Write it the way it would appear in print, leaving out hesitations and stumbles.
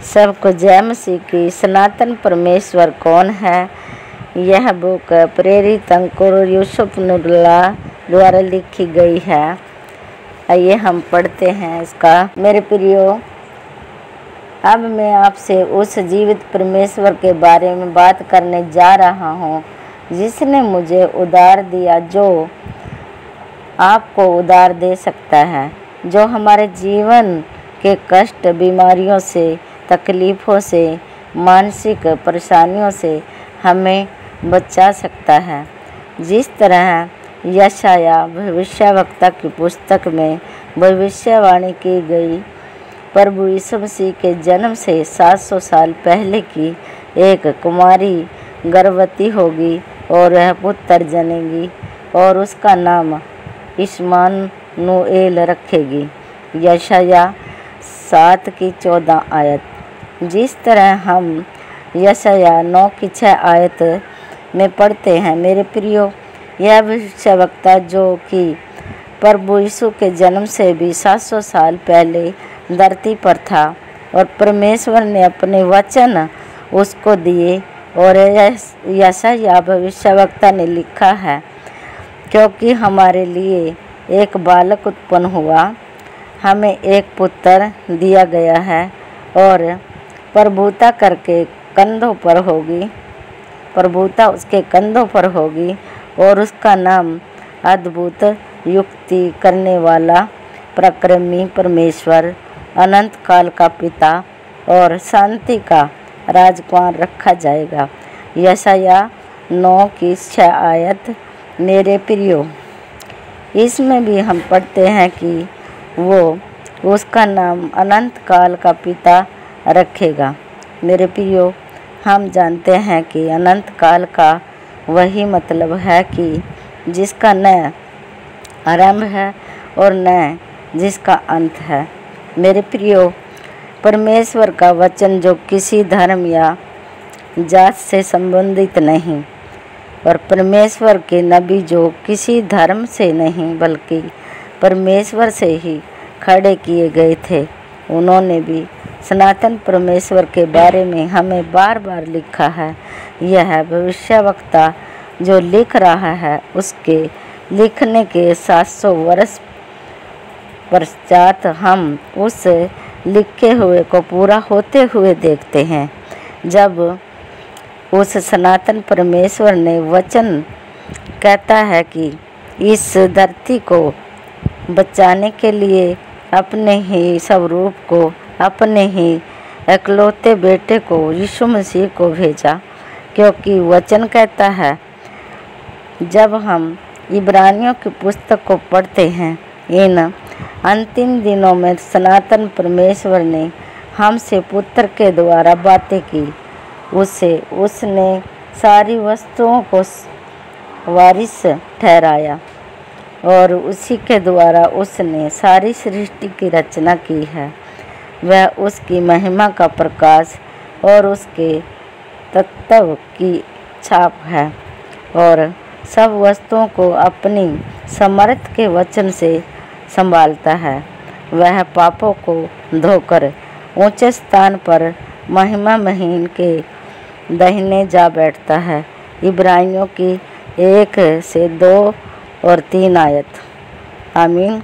सबको जय मसीह की। सनातन परमेश्वर कौन है? यह बुक प्रेरित अंकुर यूसुफ नूरुल्लाह द्वारा लिखी गई है। आइए हम पढ़ते हैं इसका। मेरे प्रियो, अब मैं आपसे उस जीवित परमेश्वर के बारे में बात करने जा रहा हूँ जिसने मुझे उधार दिया, जो आपको उधार दे सकता है, जो हमारे जीवन के कष्ट, बीमारियों से, तकलीफ़ों से, मानसिक परेशानियों से हमें बचा सकता है। जिस तरह यशाया भविष्यवक्ता की पुस्तक में भविष्यवाणी की गई, प्रभु यीशु मसीह के जन्म से 700 साल पहले की एक कुमारी गर्भवती होगी और वह पुत्र जनेगी और उसका नाम इश्मानुएल रखेगी। यशाया 7 की 14 आयत। जिस तरह हम यशाया 9 की 6 आयत में पढ़ते हैं, मेरे प्रियो, यह भविष्यवक्ता जो कि प्रभु यीशु के जन्म से भी 700 साल पहले धरती पर था और परमेश्वर ने अपने वचन उसको दिए। और यशाया भविष्यवक्ता ने लिखा है, क्योंकि हमारे लिए एक बालक उत्पन्न हुआ, हमें एक पुत्र दिया गया है और प्रभुता करके कंधों पर होगी, प्रभुता उसके कंधों पर होगी और उसका नाम अद्भुत, युक्ति करने वाला, पराक्रमी परमेश्वर, अनंत काल का पिता और शांति का राजकुमार रखा जाएगा। यशाया 9 की 6 आयत। मेरे प्रियो, इसमें भी हम पढ़ते हैं कि वो उसका नाम अनंत काल का पिता रखेगा। मेरे प्रियो, हम जानते हैं कि अनंत काल का वही मतलब है कि जिसका न आरंभ है और न जिसका अंत है। मेरे प्रियो, परमेश्वर का वचन जो किसी धर्म या जात से संबंधित नहीं, और परमेश्वर के नबी जो किसी धर्म से नहीं बल्कि परमेश्वर से ही खड़े किए गए थे, उन्होंने भी सनातन परमेश्वर के बारे में हमें बार बार लिखा है। यह भविष्यवक्ता जो लिख रहा है, उसके लिखने के 700 वर्ष पश्चात हम उस लिखे हुए को पूरा होते हुए देखते हैं, जब उस सनातन परमेश्वर ने वचन कहता है कि इस धरती को बचाने के लिए अपने ही स्वरूप को, अपने ही इकलौते बेटे को, यीशु मसीह को भेजा। क्योंकि वचन कहता है, जब हम इब्रानियों की पुस्तक को पढ़ते हैं, इन अंतिम दिनों में सनातन परमेश्वर ने हमसे पुत्र के द्वारा बातें की, उसने सारी वस्तुओं को वारिस ठहराया और उसी के द्वारा उसने सारी सृष्टि की रचना की है। वह उसकी महिमा का प्रकाश और उसके तत्व की छाप है और सब वस्तुओं को अपनी समर्थ के वचन से संभालता है। वह पापों को धोकर ऊंचे स्थान पर महिमा महीन के दाहिने जा बैठता है। इब्रानियों की 1 से 2 और 3 आयत। आमीन।